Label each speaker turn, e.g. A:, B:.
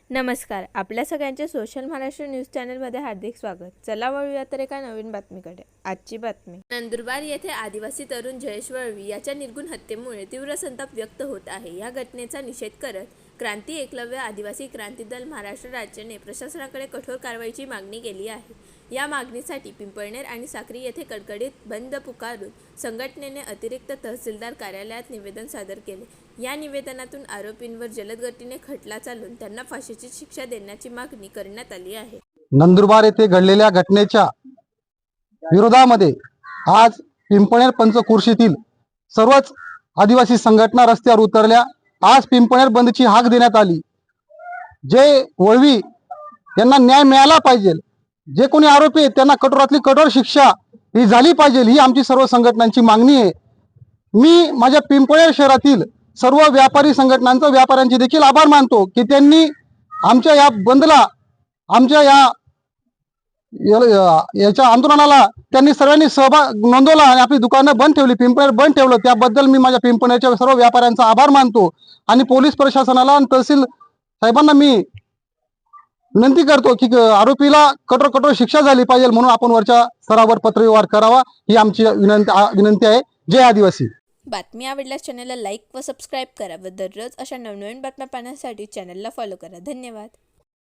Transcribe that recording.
A: नमस्कार. आपल्या सगळ्यांचे सोशल महाराष्ट्र न्यूज चॅनलमध्ये हार्दिक स्वागत. चला वळूया तर एका नवीन बातमीकडे. आजची बातमी. नंदुरबार येथे आदिवासी तरुण जयेश वळवी याच्या निर्घृण हत्येमुळे तीव्र संताप व्यक्त होत आहे. या घटनेचा निषेध करत क्रांती एकलव्य आदिवासी क्रांती दल महाराष्ट्र राज्याने प्रशासनाकडे कठोर कारवाईची मागणी केली आहे. या मागणीसाठी पिंपळनेर आणि साक्री येथे कडकडीत बंद पुकारून संघटनेने अतिरिक्त तहसीलदार कार्यालयात निवेदन सादर केले. या निवेदनातून आरोपींवर जलद गतीने खटला चालवून त्यांना फाशीची शिक्षा देण्याची मागणी करण्यात आली आहे.
B: नंदुरबार येथे घडलेल्या घटनेच्या विरोधामध्ये आज पिंपळनेर पंचक्रोशीतील सर्वच आदिवासी संघटना रस्त्यावर उतरल्या. आज पिंपळनेर बंदची हाक देण्यात आली. जे वळवी यांना न्याय मिळाला पाहिजे, जे कोणी आरोपी आहेत त्यांना कठोरातली कठोर शिक्षा ही झाली पाहिजे, ही आमची सर्व संघटनांची मागणी आहे. मी माझ्या पिंपळनेर शहरातील सर्व व्यापारी संघटनांचा व्यापाऱ्यांचे देखील आभार मानतो की त्यांनी आमच्या या बंदला, आमच्या याच्या आंदोलनाला त्यांनी सर्वांनी सहभाग नोंदवला आणि आपली दुकानं बंद ठेवली, पिंपळनेर बंद ठेवलं. त्याबद्दल मी माझ्या पिंपळनेरच्या सर्व व्यापाऱ्यांचा आभार मानतो आणि पोलीस प्रशासनाला आणि तहसील साहेबांना मी विनंती करतो की आरोपीला कठोर कठोर शिक्षा झाली पाहिजे, म्हणून आपण वरच्या स्तरावर पत्रव्यवहार करावा, ही आमची विनंती आहे. जय आदिवासी.
A: बातमी आवडल्यास चॅनलला लाईक व सबस्क्राईब करा व दररोज अशा नवनवीन बातम्या पाहण्यासाठी चॅनलला फॉलो करा. धन्यवाद.